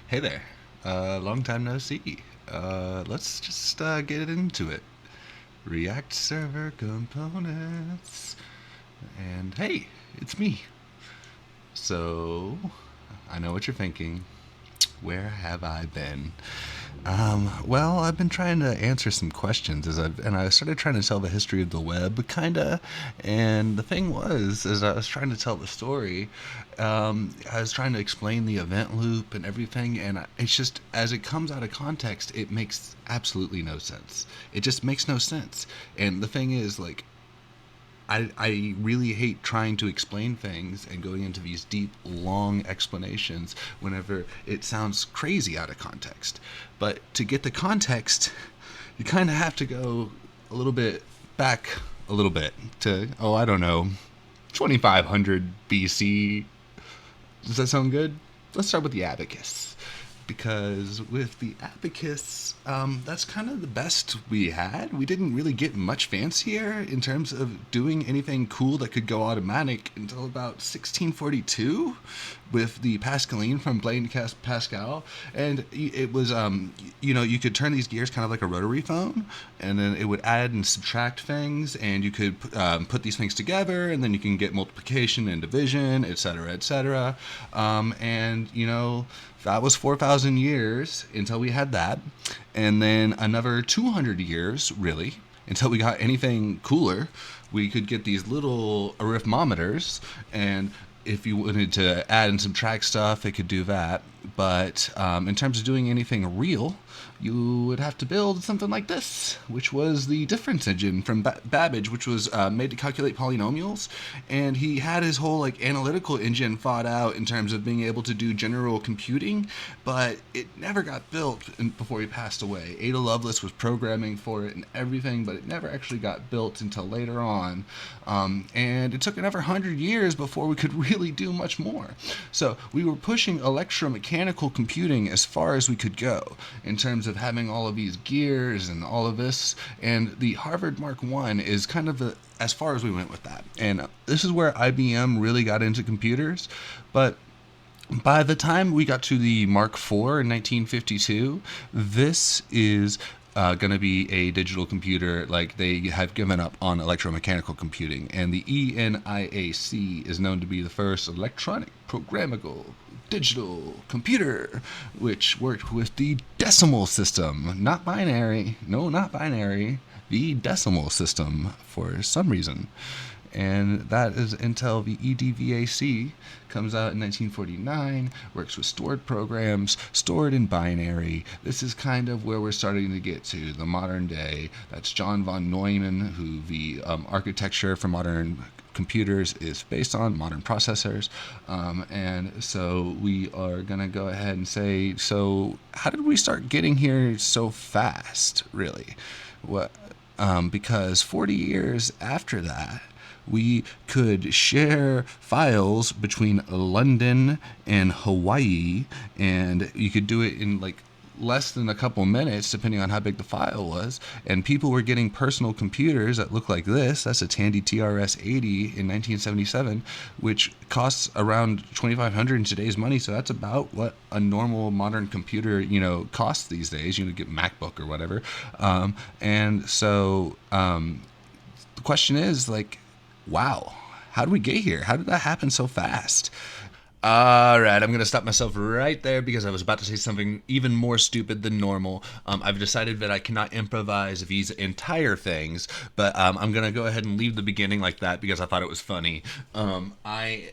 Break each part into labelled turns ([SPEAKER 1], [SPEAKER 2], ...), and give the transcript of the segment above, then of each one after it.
[SPEAKER 1] Hey there. Long time no see. Let's just get into it. React Server Components. And hey, it's me. So, I know what you're thinking. Where have I been? Well, I've been trying to answer some questions and I started trying to tell the history of the web, kinda. And the thing was, as I was trying to tell the story, I was trying to explain the event loop and everything, and it's just as it comes out of context, it makes absolutely no sense. It just makes no sense. And the thing is, like, I really hate trying to explain things and going into these deep, long explanations whenever it sounds crazy out of context. But to get the context, you kind of have to go a little bit back a little bit to, oh, I don't know, 2500 BC. Does that sound good? Let's start with the abacus. Because with the abacus, that's kind of the best we had. We didn't really get much fancier in terms of doing anything cool that could go automatic until about 1642 with the Pascaline from Blaine Pascal. And it was, you could turn these gears kind of like a rotary phone, and then it would add and subtract things, and you could put these things together, and then you can get multiplication and division, etc., etc. That was 4,000 years until we had that. And then another 200 years, really, until we got anything cooler. We could get these little arithmometers, and if you wanted to add and subtract stuff, it could do that. But in terms of doing anything real, you would have to build something like this, which was the difference engine from Babbage, which was made to calculate polynomials. And he had his whole like analytical engine thought out in terms of being able to do general computing, but it never got built before he passed away. Ada Lovelace was programming for it and everything, but it never actually got built until later on. And it took another 100 years before we could really do much more. So we were pushing electromechanical computing as far as we could go in terms of having all of these gears and all of this. And the Harvard Mark I is kind of as far as we went with that. And this is where IBM really got into computers. But by the time we got to the Mark IV in 1952, this is going to be a digital computer. Like, they have given up on electromechanical computing, and the ENIAC is known to be the first electronic programmable digital computer, which worked with the decimal system, not binary. No, not binary. The decimal system for some reason. And that is until the EDVAC comes out in 1949, works with stored programs, stored in binary. This is kind of where we're starting to get to the modern day. That's John von Neumann, who the architecture for modern computers is based on, modern processors. And so we are going to go ahead and say, so how did we start getting here so fast, really? What? Because 40 years after that, we could share files between London and Hawaii, and you could do it in like less than a couple minutes, depending on how big the file was. And people were getting personal computers that look like this. That's a Tandy TRS-80 in 1977, which costs around $2,500 in today's money. So that's about what a normal modern computer, costs these days. Get MacBook or whatever. And so the question is, like, wow, how did we get here? How did that happen so fast? All right, I'm going to stop myself right there because I was about to say something even more stupid than normal. I've decided that I cannot improvise these entire things, but I'm going to go ahead and leave the beginning like that because I thought it was funny. I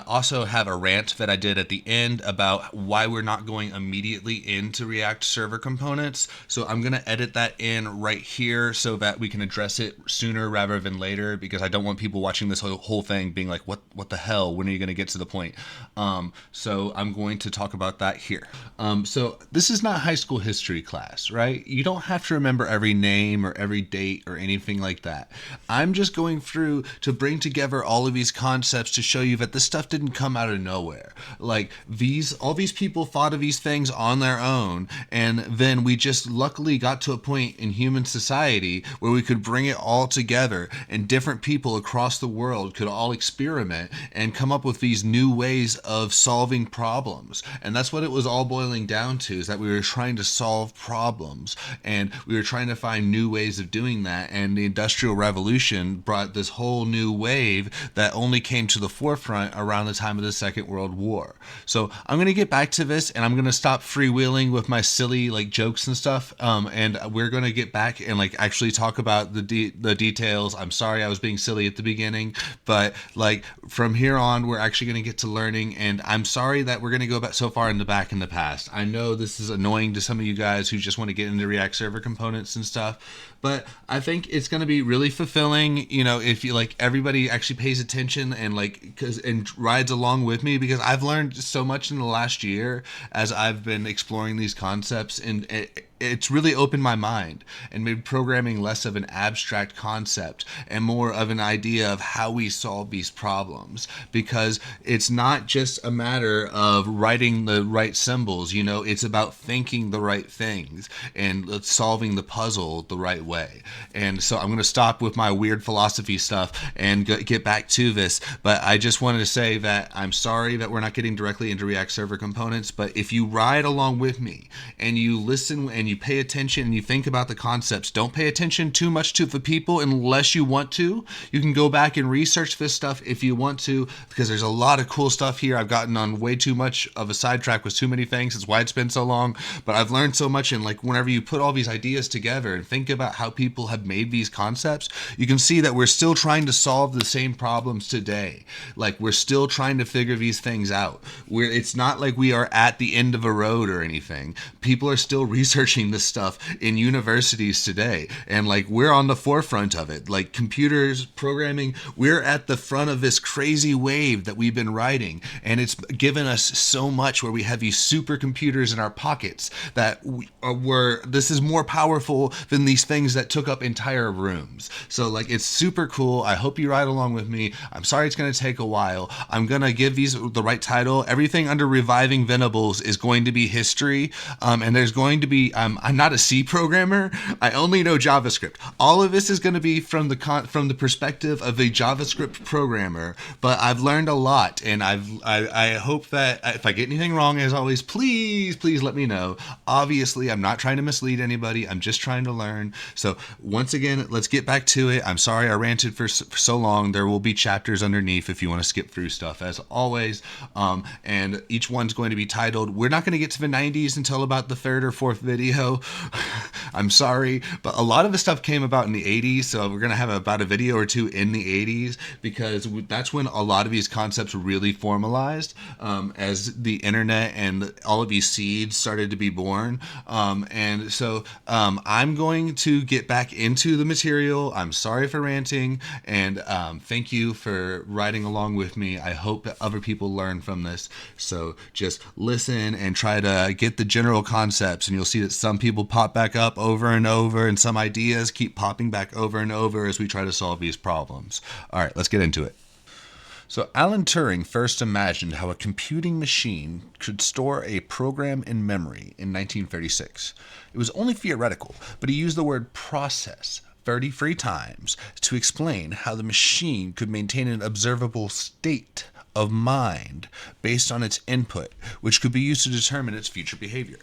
[SPEAKER 1] also have a rant that I did at the end about why we're not going immediately into React server components. So I'm going to edit that in right here so that we can address it sooner rather than later, because I don't want people watching this whole thing being like, what the hell? When are you going to get to the point? So I'm going to talk about that here. So this is not high school history class, right? You don't have to remember every name or every date or anything like that. I'm just going through to bring together all of these concepts to show you that this stuff didn't come out of nowhere. Like all these people thought of these things on their own, and then we just luckily got to a point in human society where we could bring it all together, and different people across the world could all experiment and come up with these new ways of solving problems. And that's what it was all boiling down to, is that we were trying to solve problems, and we were trying to find new ways of doing that. And the Industrial Revolution brought this whole new wave that only came to the forefront around the time of the Second World War. So I'm going to get back to this, and I'm going to stop freewheeling with my silly like jokes and stuff, and we're going to get back and like actually talk about the details. I'm sorry I was being silly at the beginning, but like from here on we're actually going to get to learning, and I'm sorry that we're going to go back so far in the past. I know this is annoying to some of you guys who just want to get into React server components and stuff, but I think it's going to be really fulfilling, if you like everybody actually pays attention and and rides along with me, because I've learned so much in the last year as I've been exploring these concepts, and it's really opened my mind and made programming less of an abstract concept and more of an idea of how we solve these problems, because it's not just a matter of writing the right symbols, it's about thinking the right things and solving the puzzle the right way. And so I'm going to stop with my weird philosophy stuff and get back to this, but I just wanted to say that I'm sorry that we're not getting directly into React server components, but if you ride along with me and you listen and you pay attention and you think about the concepts, don't pay attention too much to the people unless you want to. You can go back and research this stuff if you want to, because there's a lot of cool stuff here. I've gotten on way too much of a sidetrack with too many things. It's why it's been so long, but I've learned so much. And like whenever you put all these ideas together and think about how people have made these concepts, you can see that we're still trying to solve the same problems today. Like we're still trying to figure these things out. It's not like we are at the end of a road or anything. People are still researching this stuff in universities today, and like we're on the forefront of it. Like computers, programming, we're at the front of this crazy wave that we've been riding, and it's given us so much where we have these supercomputers in our pockets that this is more powerful than these things that took up entire rooms. So like it's super cool. I hope you ride along with me. I'm sorry it's going to take a while. I'm going to give these the right title. Everything under Reviving Thenables is going to be history, and there's going to be I'm not a C programmer. I only know JavaScript. All of this is going to be from the perspective of a JavaScript programmer, but I've learned a lot, and I hope that if I get anything wrong, as always, please let me know. Obviously, I'm not trying to mislead anybody. I'm just trying to learn. So once again, let's get back to it. I'm sorry I ranted for so long. There will be chapters underneath if you want to skip through stuff, as always, and each one's going to be titled. We're not going to get to the 90s until about the third or fourth video. I'm sorry, but a lot of the stuff came about in the 80s, so we're going to have about a video or two in the 80s, because that's when a lot of these concepts really formalized, as the internet and all of these seeds started to be born. And so I'm going to get back into the material. I'm sorry for ranting, and thank you for riding along with me. I hope that other people learn from this. So just listen and try to get the general concepts, and you'll see that some people pop back up over and over, and some ideas keep popping back over and over as we try to solve these problems. All right, let's get into it. So Alan Turing first imagined how a computing machine could store a program in memory in 1936. It was only theoretical, but he used the word process 33 times to explain how the machine could maintain an observable state of mind based on its input, which could be used to determine its future behavior.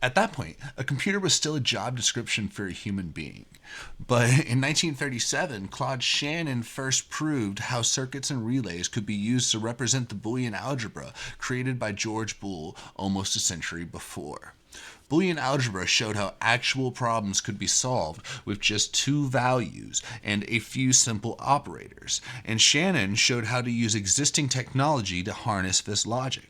[SPEAKER 1] At that point, a computer was still a job description for a human being. But in 1937, Claude Shannon first proved how circuits and relays could be used to represent the Boolean algebra created by George Boole almost a century before. Boolean algebra showed how actual problems could be solved with just two values and a few simple operators, and Shannon showed how to use existing technology to harness this logic.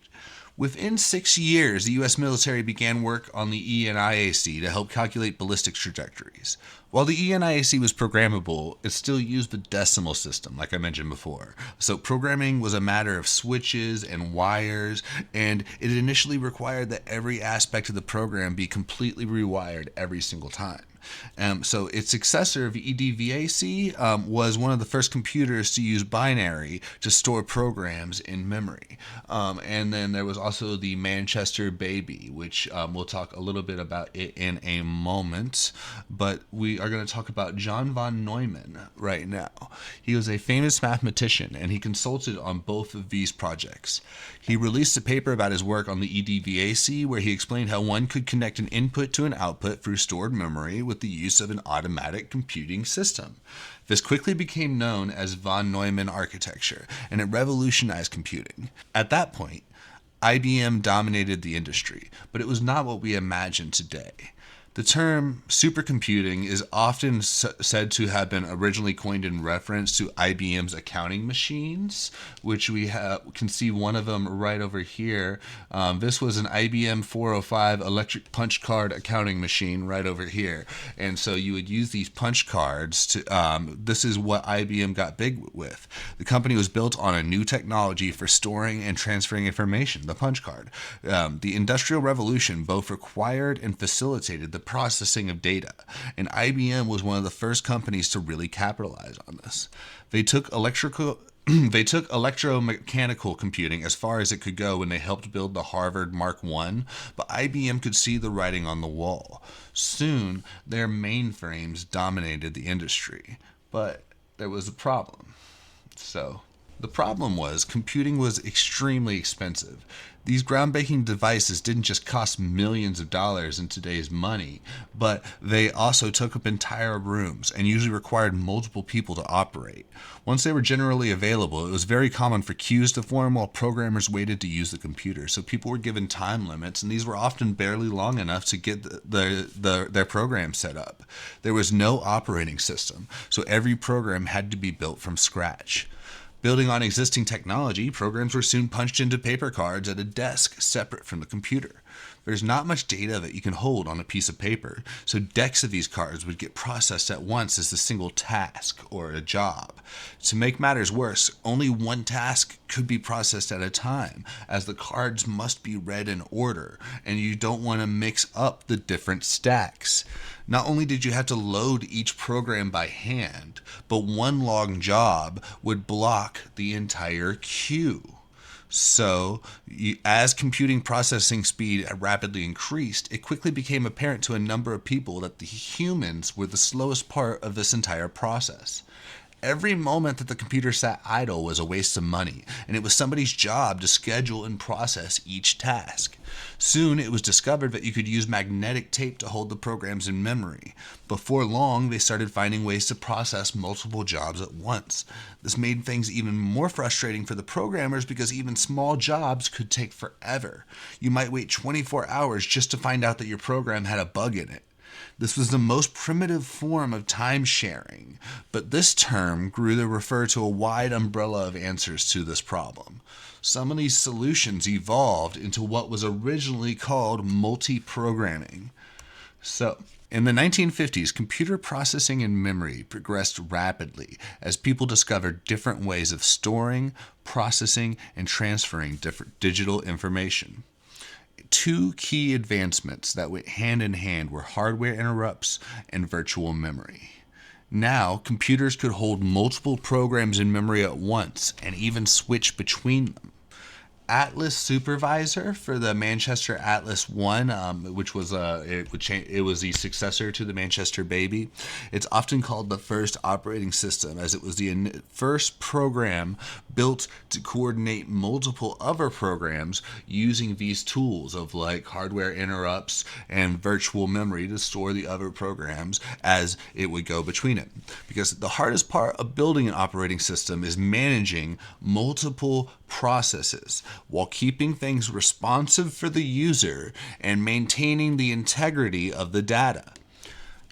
[SPEAKER 1] Within 6 years, the U.S. military began work on the ENIAC to help calculate ballistic trajectories. While the ENIAC was programmable, it still used the decimal system, like I mentioned before. So programming was a matter of switches and wires, and it initially required that every aspect of the program be completely rewired every single time. So its successor, EDVAC, was one of the first computers to use binary to store programs in memory. And then there was also the Manchester Baby, which we'll talk a little bit about it in a moment. But we are going to talk about John von Neumann right now. He was a famous mathematician, and he consulted on both of these projects. He released a paper about his work on the EDVAC, where he explained how one could connect an input to an output through stored memory with the use of an automatic computing system. This quickly became known as von Neumann architecture, and it revolutionized computing. At that point, IBM dominated the industry, but it was not what we imagine today. The term supercomputing is often said to have been originally coined in reference to IBM's accounting machines, which we can see one of them right over here. This was an IBM 405 electric punch card accounting machine right over here. And so you would use these punch cards to, this is what IBM got big with. The company was built on a new technology for storing and transferring information, the punch card. The Industrial Revolution both required and facilitated the processing of data, and IBM was one of the first companies to really capitalize on this. They took electromechanical computing as far as it could go when they helped build the Harvard Mark I, but IBM could see the writing on the wall. Soon, their mainframes dominated the industry, but there was a problem. The problem was computing was extremely expensive. These groundbreaking devices didn't just cost millions of dollars in today's money, but they also took up entire rooms and usually required multiple people to operate. Once they were generally available, it was very common for queues to form while programmers waited to use the computer. So people were given time limits, and these were often barely long enough to get their program set up. There was no operating system, so every program had to be built from scratch. Building on existing technology, programs were soon punched into paper cards at a desk separate from the computer. There's not much data that you can hold on a piece of paper, so decks of these cards would get processed at once as a single task or a job. To make matters worse, only one task could be processed at a time, as the cards must be read in order, and you don't want to mix up the different stacks. Not only did you have to load each program by hand, but one long job would block the entire queue. So, as computing processing speed rapidly increased, it quickly became apparent to a number of people that the humans were the slowest part of this entire process. Every moment that the computer sat idle was a waste of money, and it was somebody's job to schedule and process each task. Soon, it was discovered that you could use magnetic tape to hold the programs in memory. Before long, they started finding ways to process multiple jobs at once. This made things even more frustrating for the programmers because even small jobs could take forever. You might wait 24 hours just to find out that your program had a bug in it. This was the most primitive form of time sharing, but this term grew to refer to a wide umbrella of answers to this problem. Some of these solutions evolved into what was originally called multiprogramming. So, in the 1950s, computer processing and memory progressed rapidly as people discovered different ways of storing, processing, and transferring different digital information. Two key advancements that went hand in hand were hardware interrupts and virtual memory. Now, computers could hold multiple programs in memory at once and even switch between them. Atlas Supervisor for the Manchester Atlas I, which was it was the successor to the Manchester Baby. It's often called the first operating system, as it was the first program built to coordinate multiple other programs using these tools of like hardware interrupts and virtual memory to store the other programs as it would go between it. Because the hardest part of building an operating system is managing multiple processes while keeping things responsive for the user and maintaining the integrity of the data.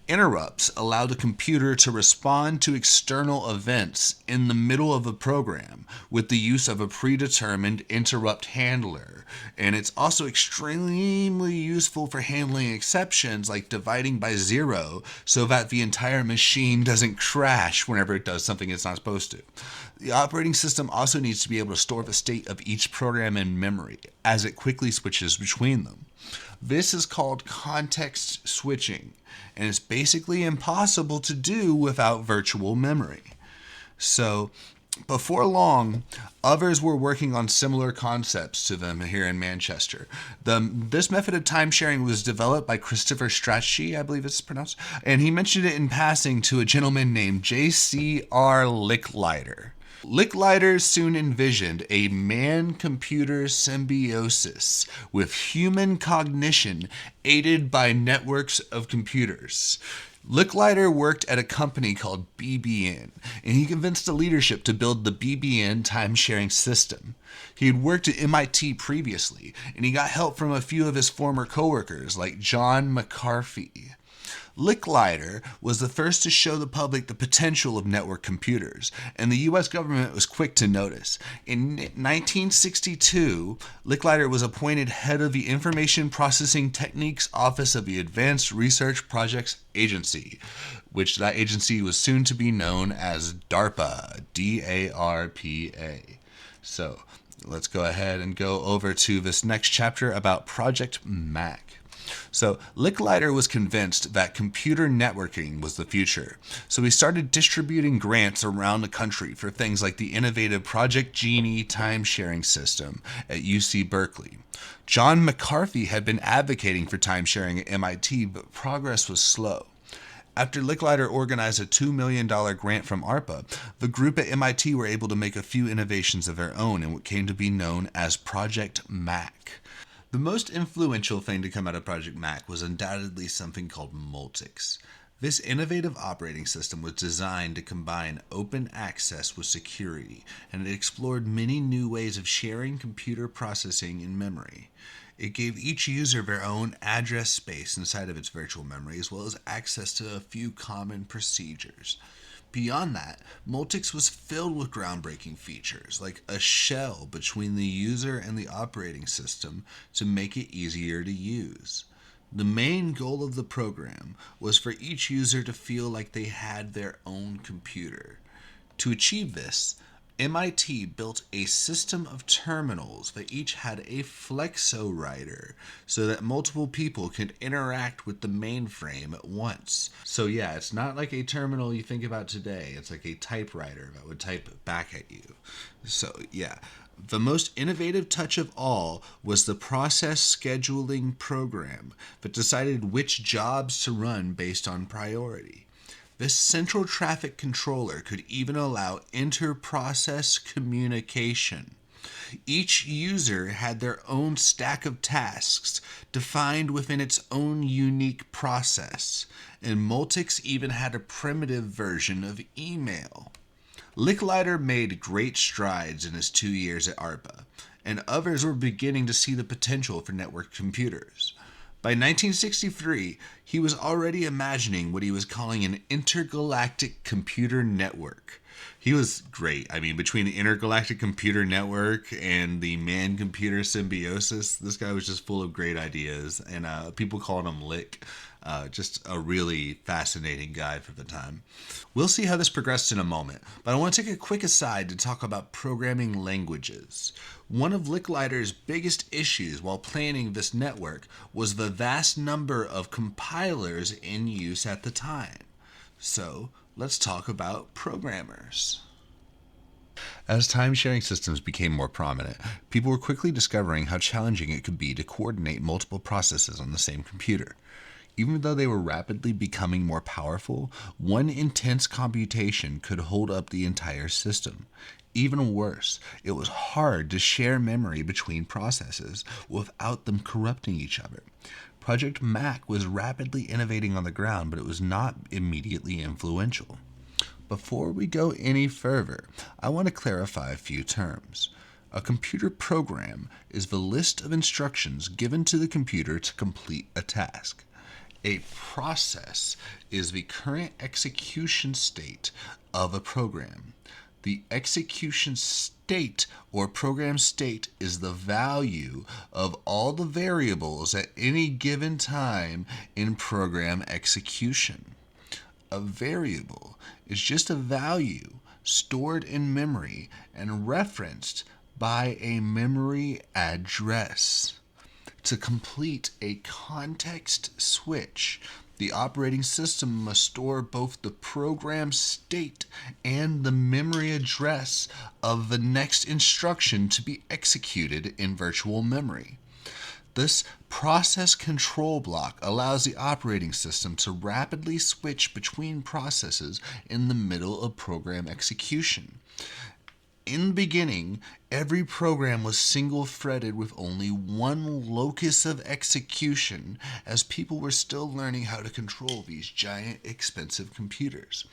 [SPEAKER 1] Interrupts allow the computer to respond to external events in the middle of a program with the use of a predetermined interrupt handler. And it's also extremely useful for handling exceptions like dividing by 0 so that the entire machine doesn't crash whenever it does something it's not supposed to. The operating system also needs to be able to store the state of each program in memory as it quickly switches between them. This is called context switching, and it's basically impossible to do without virtual memory. So, before long, others were working on similar concepts to them here in Manchester. This method of time sharing was developed by Christopher Strachey, I believe it's pronounced, and he mentioned it in passing to a gentleman named J.C.R. Licklider. Licklider soon envisioned a man-computer symbiosis with human cognition aided by networks of computers. Licklider worked at a company called BBN, and he convinced the leadership to build the BBN time-sharing system. He had worked at MIT previously, and he got help from a few of his former coworkers like John McCarthy. Licklider was the first to show the public the potential of network computers, and the U.S. government was quick to notice. In 1962, Licklider was appointed head of the Information Processing Techniques Office of the Advanced Research Projects Agency, which that agency was soon to be known as DARPA, D-A-R-P-A. So let's go ahead and go over to this next chapter about Project Mac. So Licklider was convinced that computer networking was the future, so he started distributing grants around the country for things like the innovative Project Genie time-sharing system at UC Berkeley. John McCarthy had been advocating for time-sharing at MIT, but progress was slow. After Licklider organized a $2 million grant from ARPA, the group at MIT were able to make a few innovations of their own in what came to be known as Project Mac. The most influential thing to come out of Project Mac was undoubtedly something called Multics. This innovative operating system was designed to combine open access with security, and it explored many new ways of sharing computer processing in memory. It gave each user their own address space inside of its virtual memory, as well as access to a few common procedures. Beyond that, Multics was filled with groundbreaking features, like a shell between the user and the operating system to make it easier to use. The main goal of the program was for each user to feel like they had their own computer. To achieve this, MIT built a system of terminals that each had a flexo writer so that multiple people could interact with the mainframe at once. So yeah, it's not like a terminal you think about today. It's like a typewriter that would type back at you. So yeah, the most innovative touch of all was the process scheduling program that decided which jobs to run based on priority. This central traffic controller could even allow inter-process communication. Each user had their own stack of tasks defined within its own unique process, and Multics even had a primitive version of email. Licklider made great strides in his 2 years at ARPA, and others were beginning to see the potential for network computers. By 1963, he was already imagining what he was calling an intergalactic computer network. He was great. I mean, between the intergalactic computer network and the man-computer symbiosis, this guy was just full of great ideas, and people called him Lick. Just a really fascinating guy for the time. We'll see how this progressed in a moment, but I want to take a quick aside to talk about programming languages. One of Licklider's biggest issues while planning this network was the vast number of compilers in use at the time. So, let's talk about programmers. As time-sharing systems became more prominent, people were quickly discovering how challenging it could be to coordinate multiple processes on the same computer. Even though they were rapidly becoming more powerful, one intense computation could hold up the entire system. Even worse, it was hard to share memory between processes without them corrupting each other. Project Mac was rapidly innovating on the ground, but it was not immediately influential. Before we go any further, I want to clarify a few terms. A computer program is the list of instructions given to the computer to complete a task. A process is the current execution state of a program. The execution state or program state is the value of all the variables at any given time in program execution. A variable is just a value stored in memory and referenced by a memory address. To complete a context switch, the operating system must store both the program state and the memory address of the next instruction to be executed in virtual memory. This process control block allows the operating system to rapidly switch between processes in the middle of program execution. In the beginning, every program was single-threaded with only one locus of execution, as people were still learning how to control these giant, expensive computers.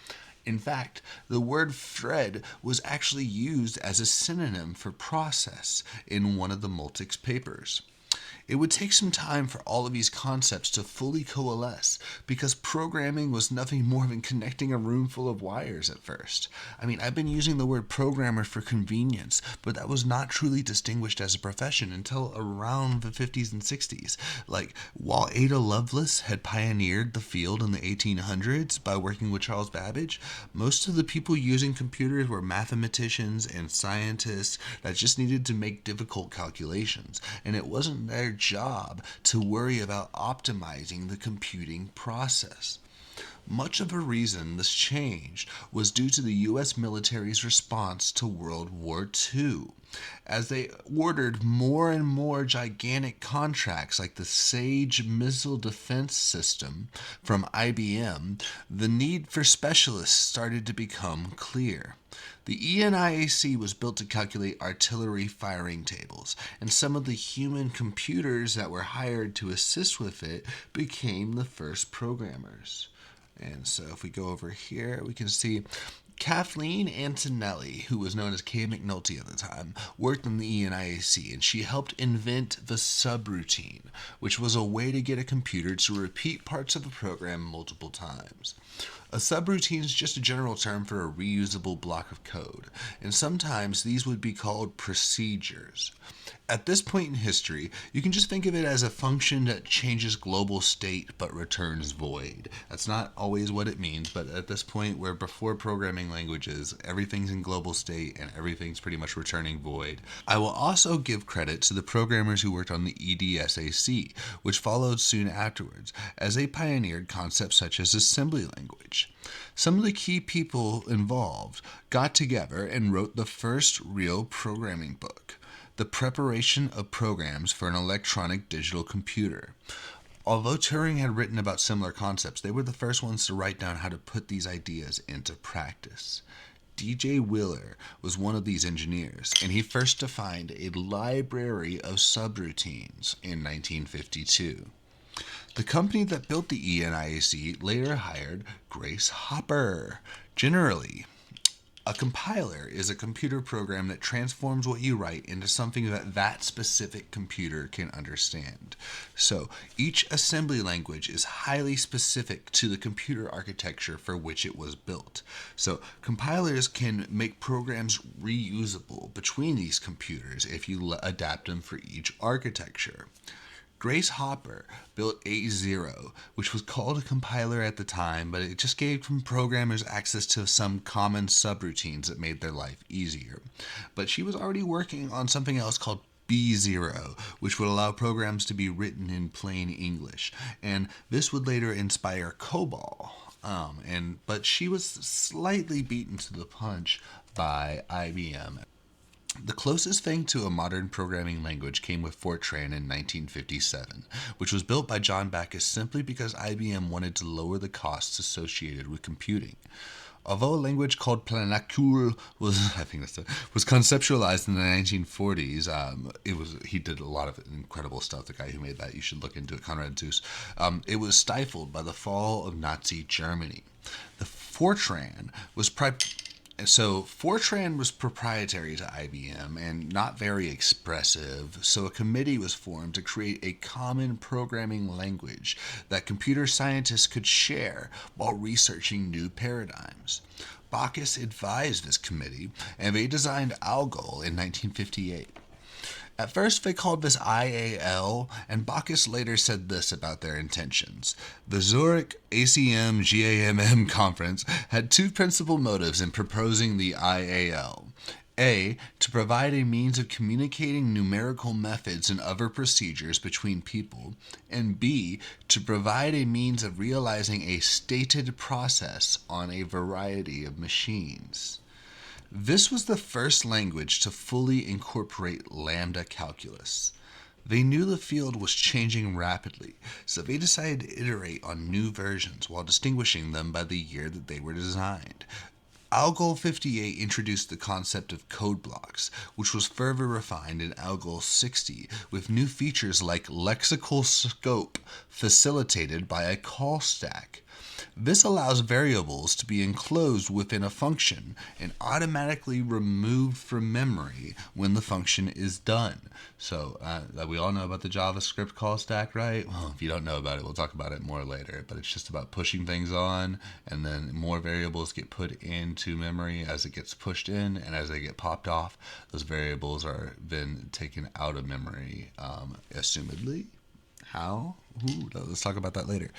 [SPEAKER 1] In fact, the word thread was actually used as a synonym for process in one of the Multics papers. It would take some time for all of these concepts to fully coalesce because programming was nothing more than connecting a room full of wires at first. I mean, I've been using the word programmer for convenience, but that was not truly distinguished as a profession until around the 50s and 60s. Like, while Ada Lovelace had pioneered the field in the 1800s by working with Charles Babbage, most of the people using computers were mathematicians and scientists that just needed to make difficult calculations, and it wasn't their job to worry about optimizing the computing process. Much of the reason this changed was due to the U.S. military's response to World War II. As they ordered more and more gigantic contracts like the SAGE missile defense system from IBM, the need for specialists started to become clear. The ENIAC was built to calculate artillery firing tables, and some of the human computers that were hired to assist with it became the first programmers. And so if we go over here, we can see Kathleen Antonelli, who was known as Kay McNulty at the time, worked in the ENIAC, and she helped invent the subroutine, which was a way to get a computer to repeat parts of a program multiple times. A subroutine is just a general term for a reusable block of code, and sometimes these would be called procedures. At this point in history, you can just think of it as a function that changes global state but returns void. That's not always what it means, but at this point, where before programming languages, everything's in global state and everything's pretty much returning void. I will also give credit to the programmers who worked on the EDSAC, which followed soon afterwards, as they pioneered concepts such as assembly language. Some of the key people involved got together and wrote the first real programming book, The Preparation of Programs for an Electronic Digital Computer. Although Turing had written about similar concepts, they were the first ones to write down how to put these ideas into practice. D.J. Wheeler was one of these engineers, and he first defined a library of subroutines in 1952. The company that built the ENIAC later hired Grace Hopper. Generally, a compiler is a computer program that transforms what you write into something that specific computer can understand. So each assembly language is highly specific to the computer architecture for which it was built. So compilers can make programs reusable between these computers if you adapt them for each architecture. Grace Hopper built A0, which was called a compiler at the time, but it just gave programmers access to some common subroutines that made their life easier. But she was already working on something else called B0, which would allow programs to be written in plain English, and this would later inspire COBOL. But she was slightly beaten to the punch by IBM. The closest thing to a modern programming language came with Fortran in 1957, which was built by John Abacus simply because IBM wanted to lower the costs associated with computing. Although a language called Planacule was conceptualized in the 1940s, he did a lot of incredible stuff. The guy who made that, you should look into it, Konrad Zuse. It was stifled by the fall of Nazi Germany. The Fortran was So Fortran was proprietary to IBM and not very expressive, so a committee was formed to create a common programming language that computer scientists could share while researching new paradigms. Bacchus advised this committee, and they designed Algol in 1958. At first, they called this IAL, and Bacchus later said this about their intentions. The Zurich ACM-GAMM conference had two principal motives in proposing the IAL. A. To provide a means of communicating numerical methods and other procedures between people, and B. To provide a means of realizing a stated process on a variety of machines. This was the first language to fully incorporate lambda calculus. They knew the field was changing rapidly, so they decided to iterate on new versions while distinguishing them by the year that they were designed. Algol 58 introduced the concept of code blocks, which was further refined in Algol 60 with new features like lexical scope facilitated by a call stack. This allows variables to be enclosed within a function and automatically removed from memory when the function is done. So we all know about the JavaScript call stack, right? Well, if you don't know about it, we'll talk about it more later. But it's just about pushing things on, and then more variables get put into memory as it gets pushed in, and as they get popped off, those variables are then taken out of memory, assumedly. How? Ooh, let's talk about that later.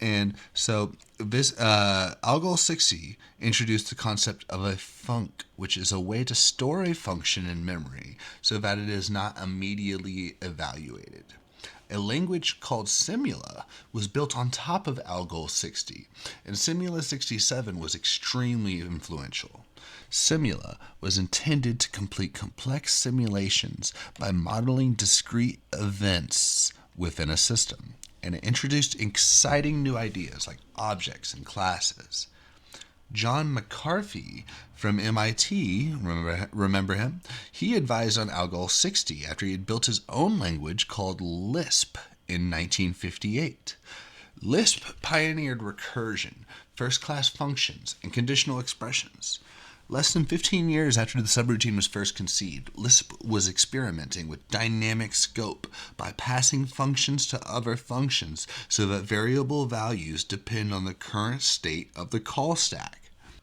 [SPEAKER 1] And so this Algol 60 introduced the concept of a func, which is a way to store a function in memory so that it is not immediately evaluated. A language called Simula was built on top of Algol 60, and Simula 67 was extremely influential. Simula was intended to complete complex simulations by modeling discrete events within a system, and it introduced exciting new ideas like objects and classes. John McCarthy from MIT, remember him? He advised on Algol 60 after he had built his own language called Lisp in 1958. Lisp pioneered recursion, first-class functions, and conditional expressions. Less than 15 years after the subroutine was first conceived, Lisp was experimenting with dynamic scope by passing functions to other functions so that variable values depend on the current state of the call stack.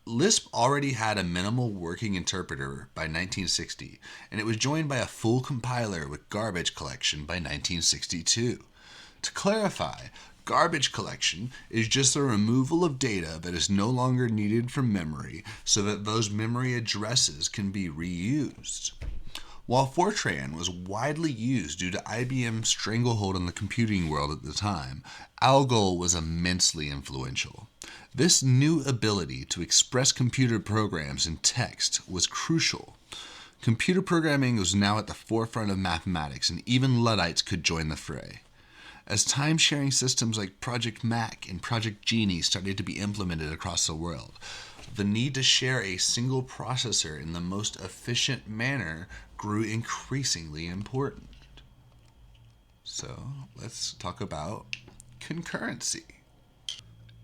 [SPEAKER 1] Lisp already had a minimal working interpreter by 1960, and it was joined by a full compiler with garbage collection by 1962. To clarify, garbage collection is just the removal of data that is no longer needed from memory so that those memory addresses can be reused. While Fortran was widely used due to IBM's stranglehold on the computing world at the time, Algol was immensely influential. This new ability to express computer programs in text was crucial. Computer programming was now at the forefront of mathematics, and even Luddites could join the fray. As time-sharing systems like Project Mac and Project Genie started to be implemented across the world, the need to share a single processor in the most efficient manner grew increasingly important. So let's talk about concurrency.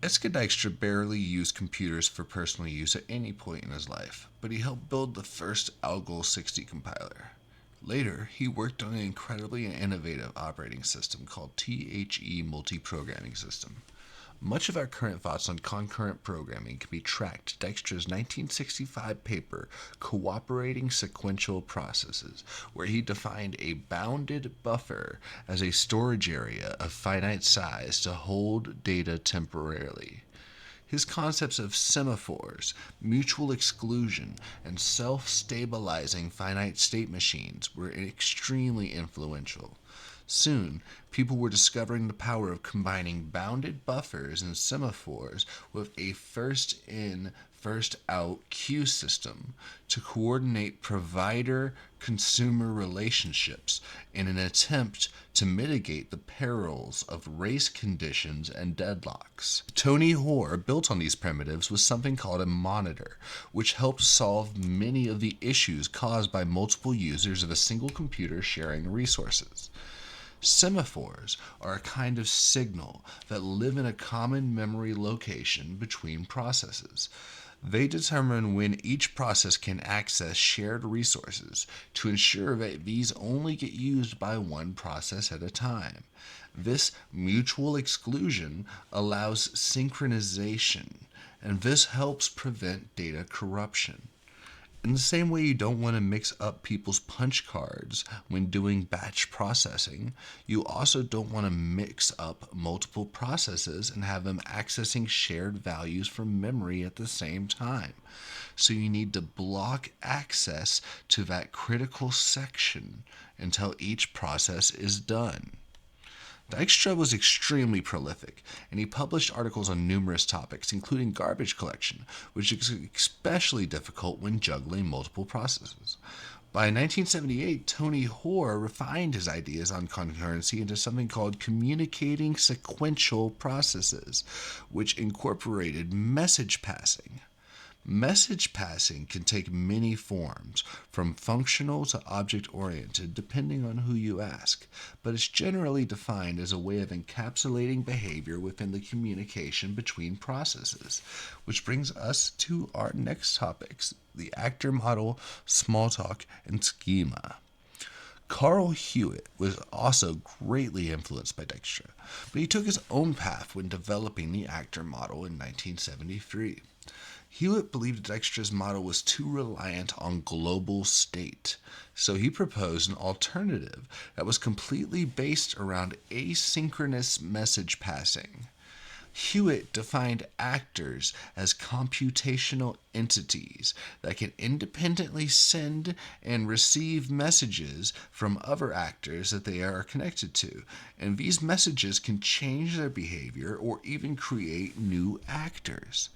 [SPEAKER 1] Eske Dijkstra barely used computers for personal use at any point in his life, but he helped build the first Algol 60 compiler. Later, he worked on an incredibly innovative operating system called THE Multiprogramming System. Much of our current thoughts on concurrent programming can be tracked to Dijkstra's 1965 paper, Cooperating Sequential Processes, where he defined a bounded buffer as a storage area of finite size to hold data temporarily. His concepts of semaphores, mutual exclusion, and self-stabilizing finite state machines were extremely influential. Soon, people were discovering the power of combining bounded buffers and semaphores with a first-in, first-out queue system to coordinate provider-consumer relationships in an attempt to mitigate the perils of race conditions and deadlocks. Tony Hoare built on these primitives with something called a monitor, which helped solve many of the issues caused by multiple users of a single computer sharing resources. Semaphores are a kind of signal that live in a common memory location between processes. They determine when each process can access shared resources to ensure that these only get used by one process at a time. This mutual exclusion allows synchronization, and this helps prevent data corruption. In the same way you don't want to mix up people's punch cards when doing batch processing, you also don't want to mix up multiple processes and have them accessing shared values from memory at the same time. So you need to block access to that critical section until each process is done. Dijkstra was extremely prolific, and he published articles on numerous topics, including garbage collection, which is especially difficult when juggling multiple processes. By 1978, Tony Hoare refined his ideas on concurrency into something called communicating sequential processes, which incorporated message passing. Message passing can take many forms, from functional to object-oriented, depending on who you ask, but it's generally defined as a way of encapsulating behavior within the communication between processes, which brings us to our next topics, the actor model, SmallTalk, and schema. Carl Hewitt was also greatly influenced by Dijkstra, but he took his own path when developing the actor model in 1973. Hewitt believed Dijkstra's model was too reliant on global state, so he proposed an alternative that was completely based around asynchronous message passing. Hewitt defined actors as computational entities that can independently send and receive messages from other actors that they are connected to, and these messages can change their behavior or even create new actors.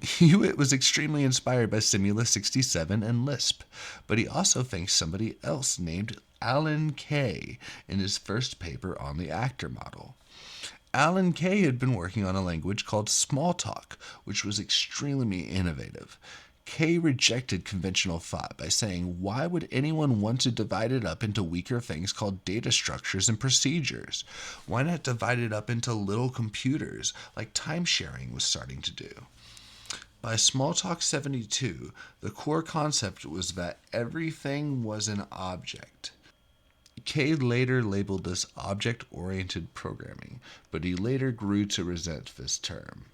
[SPEAKER 1] Hewitt was extremely inspired by Simula 67 and Lisp, but he also thanked somebody else named Alan Kay in his first paper on the actor model. Alan Kay had been working on a language called SmallTalk, which was extremely innovative. Kay rejected conventional thought by saying, why would anyone want to divide it up into weaker things called data structures and procedures? Why not divide it up into little computers, like time sharing was starting to do? By SmallTalk 72, the core concept was that everything was an object. Kay later labeled this object-oriented programming, but he later grew to resent this term.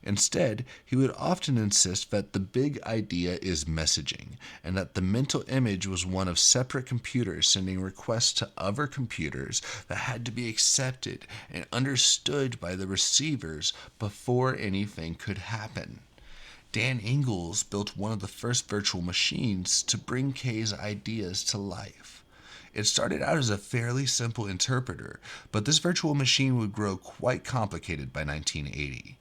[SPEAKER 1] Instead, he would often insist that the big idea is messaging, and that the mental image was one of separate computers sending requests to other computers that had to be accepted and understood by the receivers before anything could happen. Dan Ingalls built one of the first virtual machines to bring Kay's ideas to life. It started out as a fairly simple interpreter, but this virtual machine would grow quite complicated by 1980.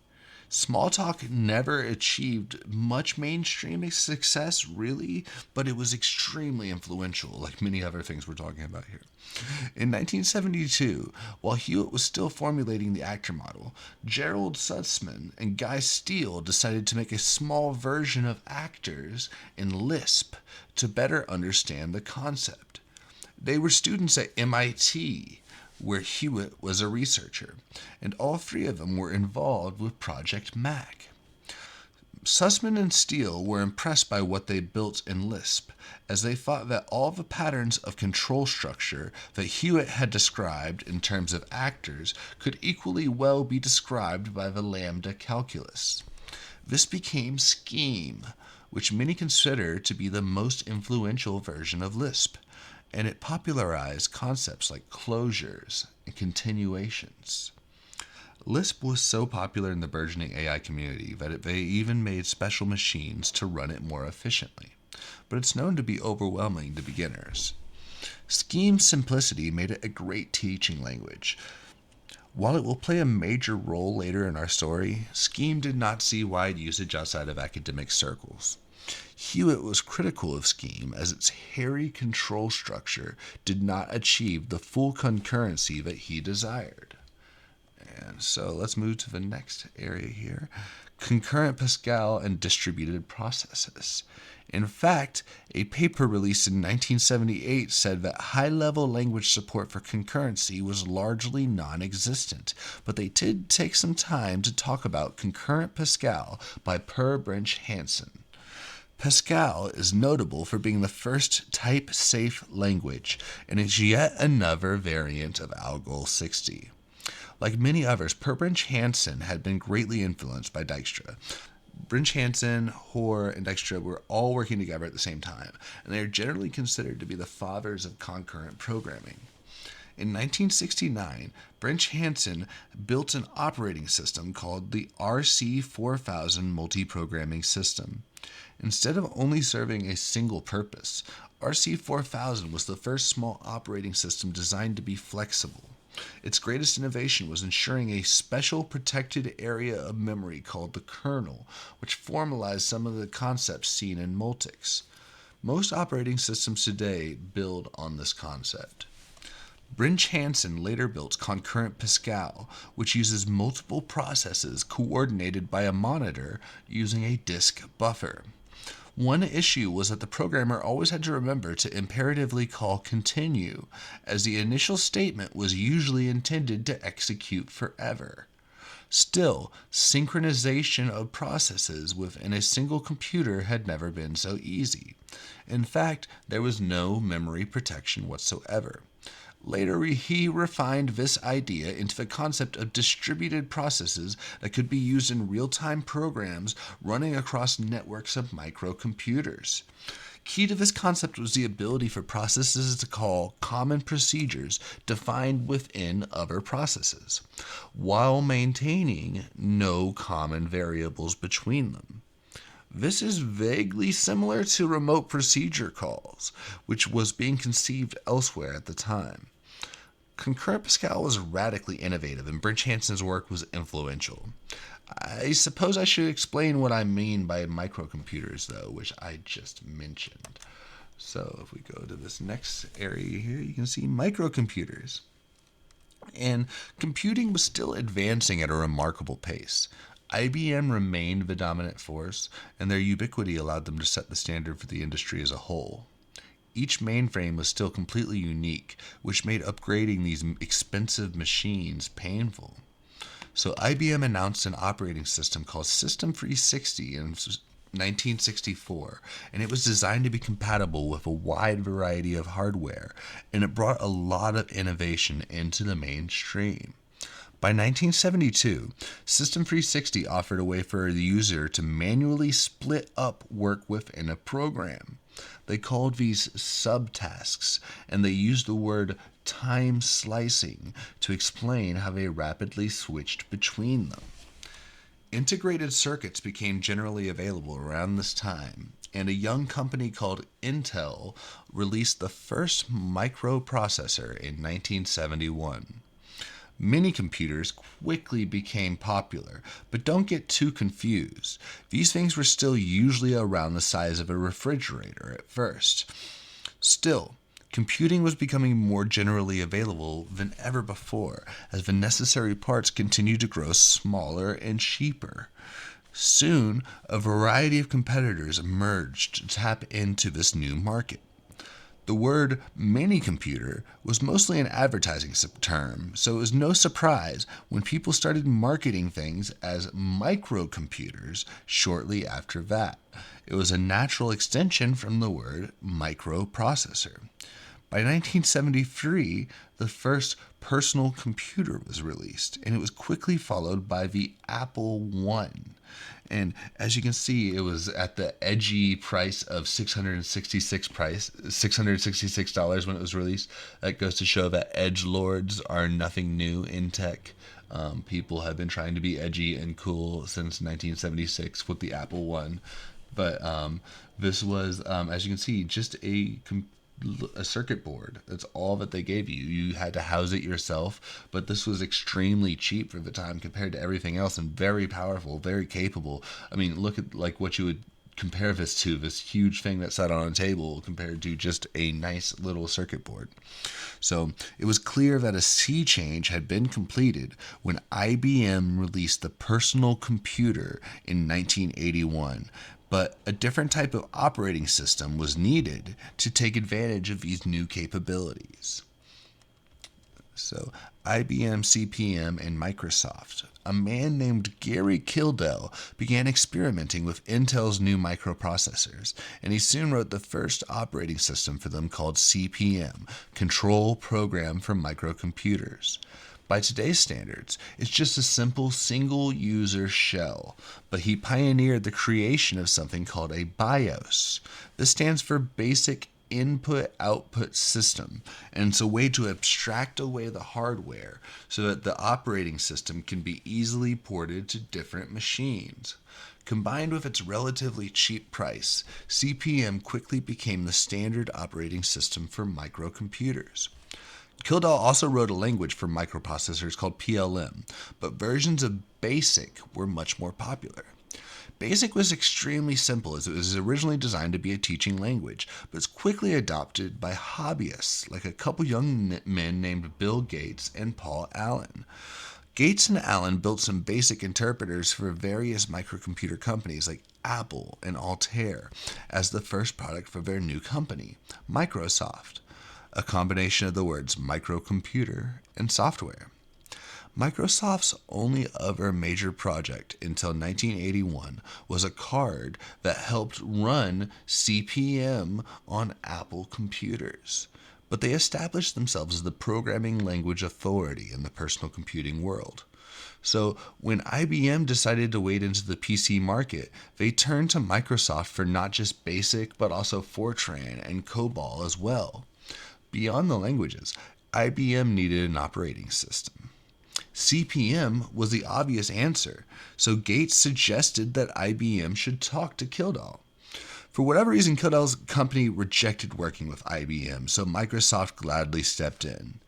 [SPEAKER 1] SmallTalk never achieved much mainstream success, really, but it was extremely influential, like many other things we're talking about here. In 1972, while Hewitt was still formulating the actor model, Gerald Sussman and Guy Steele decided to make a small version of actors in Lisp to better understand the concept. They were students at MIT, where Hewitt was a researcher, and all three of them were involved with Project Mac. Sussman and Steele were impressed by what they built in Lisp, as they thought that all the patterns of control structure that Hewitt had described in terms of actors could equally well be described by the lambda calculus. This became Scheme, which many consider to be the most influential version of Lisp, and it popularized concepts like closures and continuations. Lisp was so popular in the burgeoning AI community that they even made special machines to run it more efficiently, but it's known to be overwhelming to beginners. Scheme's simplicity made it a great teaching language. While it will play a major role later in our story, Scheme did not see wide usage outside of academic circles. Hewitt was critical of Scheme as its hairy control structure did not achieve the full concurrency that he desired. And so let's move to the next area here. concurrent Pascal, and distributed processes. In fact, a paper released in 1978 said that high-level language support for concurrency was largely non-existent, but they did take some time to talk about concurrent Pascal by Per Brinch-Hansen. Pascal is notable for being the first type-safe language, and is yet another variant of Algol 60. Like many others, Per Brinch-Hansen had been greatly influenced by Dijkstra. Brinch-Hansen, Hoare, and Dijkstra were all working together at the same time, and they are generally considered to be the fathers of concurrent programming. In 1969, Brinch-Hansen built an operating system called the RC4000 Multiprogramming System. Instead of only serving a single purpose, RC4000 was the first small operating system designed to be flexible. Its greatest innovation was ensuring a special protected area of memory called the kernel, which formalized some of the concepts seen in Multics. Most operating systems today build on this concept. Brinch-Hansen later built concurrent Pascal, which uses multiple processes coordinated by a monitor using a disk buffer. One issue was that the programmer always had to remember to imperatively call continue, as the initial statement was usually intended to execute forever. Still, synchronization of processes within a single computer had never been so easy. In fact, there was no memory protection whatsoever. Later, he refined this idea into the concept of distributed processes that could be used in real-time programs running across networks of microcomputers. Key to this concept was the ability for processes to call common procedures defined within other processes, while maintaining no common variables between them. This is vaguely similar to remote procedure calls, which was being conceived elsewhere at the time. Concurrent Pascal was radically innovative, and Brinch-Hansen's work was influential. I suppose I should explain what I mean by microcomputers, though, which I just mentioned. So if we go to this next area here, you can see microcomputers. And computing was still advancing at a remarkable pace. IBM remained the dominant force, and their ubiquity allowed them to set the standard for the industry as a whole. Each mainframe was still completely unique, which made upgrading these expensive machines painful. So IBM announced an operating system called System 360 in 1964, and it was designed to be compatible with a wide variety of hardware, and it brought a lot of innovation into the mainstream. By 1972, System 360 offered a way for the user to manually split up work within a program. They called these subtasks, and they used the word time slicing to explain how they rapidly switched between them. Integrated circuits became generally available around this time, and a young company called Intel released the first microprocessor in 1971. Mini computers quickly became popular, but don't get too confused. These things were still usually around the size of a refrigerator at first. Still, computing was becoming more generally available than ever before, as the necessary parts continued to grow smaller and cheaper. Soon, a variety of competitors emerged to tap into this new market. The word mini-computer was mostly an advertising term, so it was no surprise when people started marketing things as microcomputers shortly after that. It was a natural extension from the word microprocessor. By 1973, the first personal computer was released, and it was quickly followed by the Apple I. And as you can see, it was at the edgy price of $666 when it was released. That goes to show that edgelords are nothing new in tech. People have been trying to be edgy and cool since 1976 with the Apple I. But this was, as you can see, just a circuit board. That's all that they gave you. You had to house it yourself, but this was extremely cheap for the time compared to everything else, and very powerful, very capable. I mean, look at like what you would compare this to this huge thing that sat on a table compared to just a nice little circuit board. So it was clear that a sea change had been completed when IBM released the personal computer in 1981, but a different type of operating system was needed to take advantage of these new capabilities. So IBM, CPM, and Microsoft. A man named Gary Kildell began experimenting with Intel's new microprocessors, and he soon wrote the first operating system for them called CPM, Control Program for Microcomputers. By today's standards, it's just a simple single-user shell, but he pioneered the creation of something called a BIOS. This stands for Basic Input-Output System, and it's a way to abstract away the hardware so that the operating system can be easily ported to different machines. Combined with its relatively cheap price, CPM quickly became the standard operating system for microcomputers. Kildall also wrote a language for microprocessors called PLM, but versions of BASIC were much more popular. BASIC was extremely simple as it was originally designed to be a teaching language, but it's quickly adopted by hobbyists like a couple young men named Bill Gates and Paul Allen. Gates and Allen built some basic interpreters for various microcomputer companies like Apple and Altair as the first product for their new company, Microsoft, a combination of the words microcomputer and software. Microsoft's only other major project until 1981 was a card that helped run CPM on Apple computers. But they established themselves as the programming language authority in the personal computing world. So when IBM decided to wade into the PC market, they turned to Microsoft for not just BASIC, but also Fortran and COBOL as well. Beyond the languages, IBM needed an operating system. CPM was the obvious answer, so Gates suggested that IBM should talk to Kildall. For whatever reason, Kildall's company rejected working with IBM, so Microsoft gladly stepped in.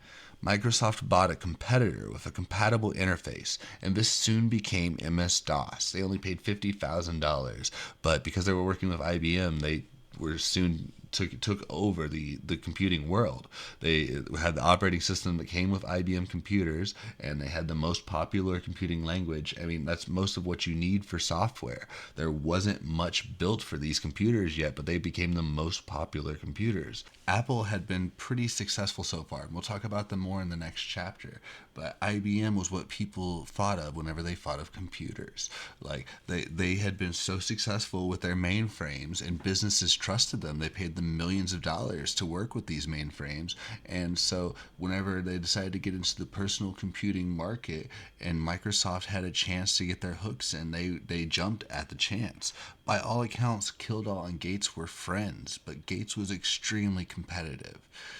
[SPEAKER 1] Microsoft bought a competitor with a compatible interface, and this soon became MS-DOS. They only paid $50,000, but because they were working with IBM, they were soon took over the computing world. They had the operating system that came with IBM computers, and they had the most popular computing language. I mean, that's most of what you need for software. There wasn't much built for these computers yet, but they became the most popular computers. Apple had been pretty successful so far, and we'll talk about them more in the next chapter. But IBM was what people thought of whenever they thought of computers. Like, they had been so successful with their mainframes, and businesses trusted them. They paid them millions of dollars to work with these mainframes, and so whenever they decided to get into the personal computing market and Microsoft had a chance to get their hooks in, they jumped at the chance. By all accounts, Kildall and Gates were friends, but Gates was extremely competitive.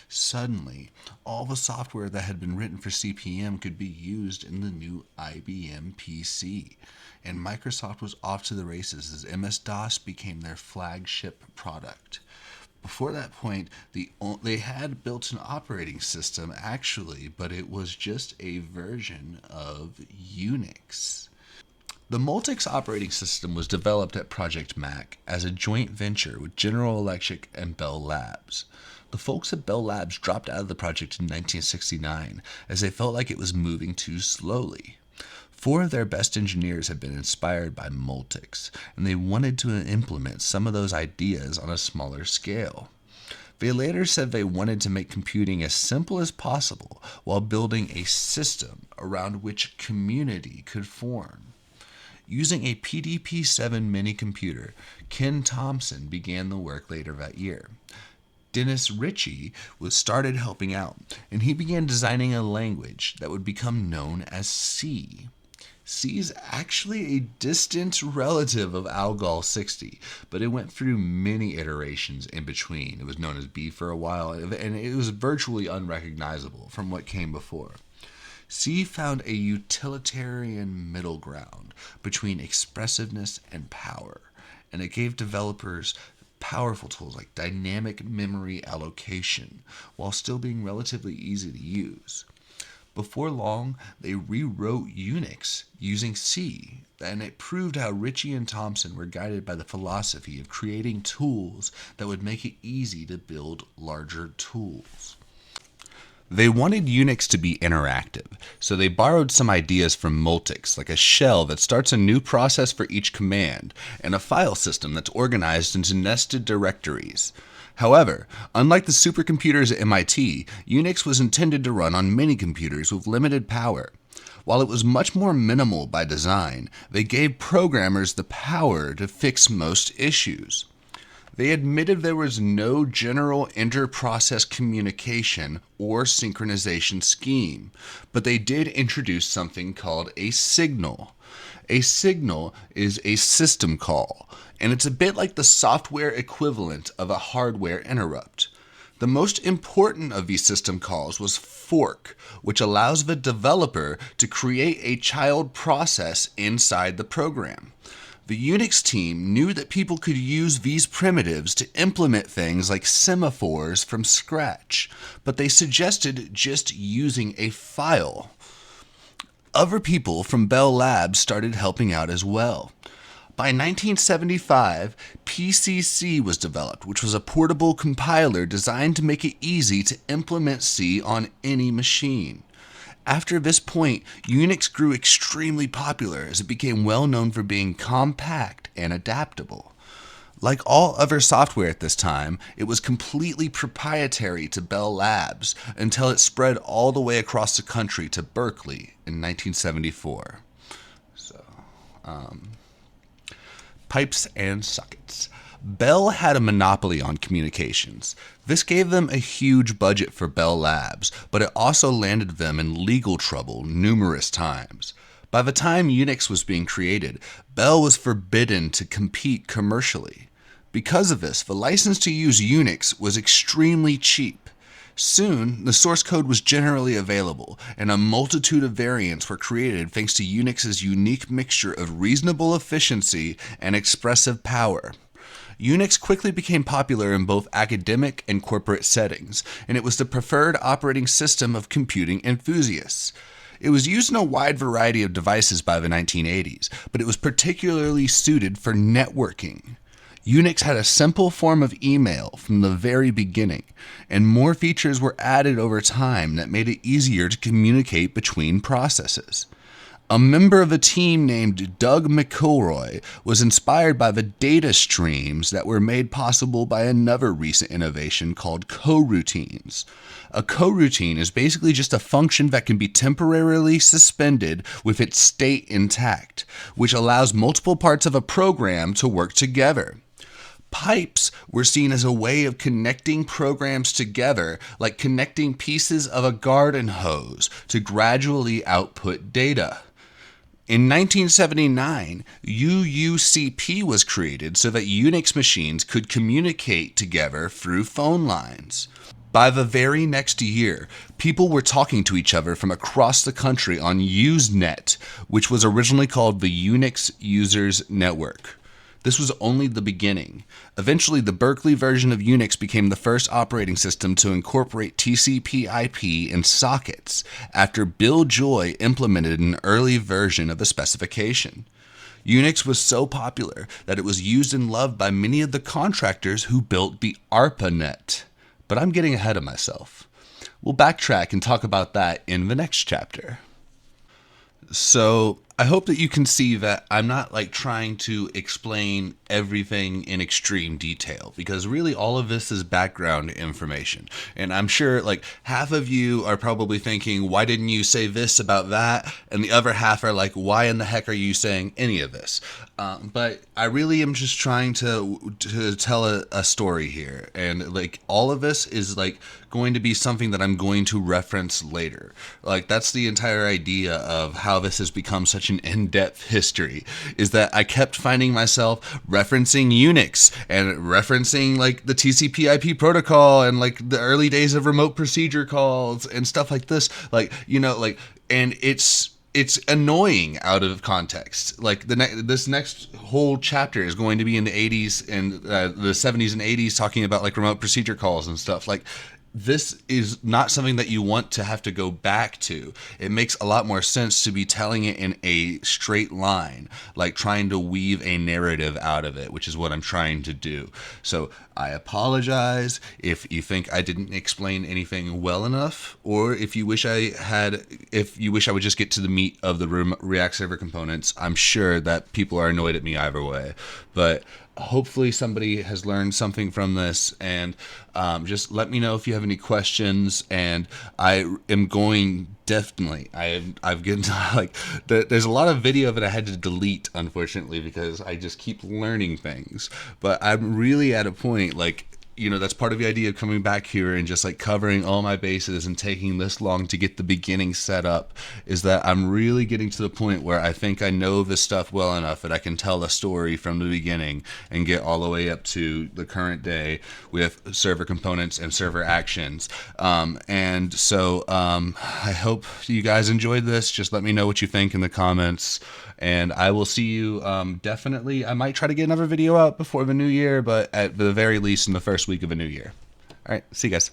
[SPEAKER 1] Suddenly, all the software that had been written for CPM could be used in the new IBM PC, and Microsoft was off to the races as MS-DOS became their flagship product. Before that point, they had built an operating system, actually, but it was just a version of Unix. The Multics operating system was developed at Project Mac as a joint venture with General Electric and Bell Labs. The folks at Bell Labs dropped out of the project in 1969 as they felt like it was moving too slowly. 4 of their best engineers had been inspired by Multics, and they wanted to implement some of those ideas on a smaller scale. They later said they wanted to make computing as simple as possible while building a system around which community could form. Using a PDP-7 mini computer, Ken Thompson began the work later that year. Dennis Ritchie started helping out, and he began designing a language that would become known as C. C is actually a distant relative of Algol 60, but it went through many iterations in between. It was known as B for a while, and it was virtually unrecognizable from what came before. C found a utilitarian middle ground between expressiveness and power, and it gave developers powerful tools like dynamic memory allocation, while still being relatively easy to use. Before long, they rewrote Unix using C, and it proved how Ritchie and Thompson were guided by the philosophy of creating tools that would make it easy to build larger tools. They wanted Unix to be interactive, so they borrowed some ideas from Multics, like a shell that starts a new process for each command, and a file system that's organized into nested directories. However, unlike the supercomputers at MIT, Unix was intended to run on mini-computers with limited power. While it was much more minimal by design, they gave programmers the power to fix most issues. They admitted there was no general inter-process communication or synchronization scheme, but they did introduce something called a signal. A signal is a system call, and it's a bit like the software equivalent of a hardware interrupt. The most important of these system calls was fork, which allows the developer to create a child process inside the program. The Unix team knew that people could use these primitives to implement things like semaphores from scratch, but they suggested just using a file. Other people from Bell Labs started helping out as well. By 1975, PCC was developed, which was a portable compiler designed to make it easy to implement C on any machine. After this point, Unix grew extremely popular as it became well known for being compact and adaptable. Like all other software at this time, it was completely proprietary to Bell Labs until it spread all the way across the country to Berkeley in 1974. Pipes and sockets. Bell had a monopoly on communications. This gave them a huge budget for Bell Labs, but it also landed them in legal trouble numerous times. By the time Unix was being created, Bell was forbidden to compete commercially. Because of this, the license to use Unix was extremely cheap. Soon, the source code was generally available, and a multitude of variants were created thanks to Unix's unique mixture of reasonable efficiency and expressive power. Unix quickly became popular in both academic and corporate settings, and it was the preferred operating system of computing enthusiasts. It was used in a wide variety of devices by the 1980s, but it was particularly suited for networking. Unix had a simple form of email from the very beginning, and more features were added over time that made it easier to communicate between processes. A member of a team named Doug McElroy was inspired by the data streams that were made possible by another recent innovation called coroutines. A coroutine is basically just a function that can be temporarily suspended with its state intact, which allows multiple parts of a program to work together. Pipes were seen as a way of connecting programs together, like connecting pieces of a garden hose to gradually output data. In 1979, UUCP was created so that Unix machines could communicate together through phone lines. By the very next year, people were talking to each other from across the country on Usenet, which was originally called the Unix Users Network. This was only the beginning. Eventually, the Berkeley version of Unix became the first operating system to incorporate TCP/IP and sockets after Bill Joy implemented an early version of the specification. Unix was so popular that it was used and loved by many of the contractors who built the ARPANET. But I'm getting ahead of myself. We'll backtrack and talk about that in the next chapter. So I hope that you can see that I'm not trying to explain everything in extreme detail, because really all of this is background information. And I'm sure half of you are probably thinking, why didn't you say this about that? And the other half are like, why in the heck are you saying any of this? But I really am just trying to tell a story here. And all of this is going to be something that I'm going to reference later. That's the entire idea of how this has become such an in-depth history, is that I kept finding myself referencing Unix and referencing the TCP/IP protocol and the early days of remote procedure calls and stuff like this. And it's annoying out of context. This next whole chapter is going to be in the 80s and the 70s and 80s talking about remote procedure calls and stuff. this is not something that you want to have to go back to. It makes a lot more sense to be telling it in a straight line, like trying to weave a narrative out of it, which is what I'm trying to do. So I apologize if you think I didn't explain anything well enough, or if you wish I would just get to the meat of the React server components. I'm sure that people are annoyed at me either way, but hopefully somebody has learned something from this, and just let me know if you have any questions. And I am going definitely. I've gotten like there's a lot of video that I had to delete, unfortunately, because I just keep learning things. But I'm really at a point, like, you know, that's part of the idea of coming back here and just like covering all my bases and taking this long to get the beginning set up, is that I'm really getting to the point where I think I know this stuff well enough that I can tell a story from the beginning and get all the way up to the current day with server components and server actions. And so I hope you guys enjoyed this. Just let me know what you think in the comments. And I will see you definitely. I might try to get another video out before the new year, but at the very least in the first week of a new year. All right, see you guys.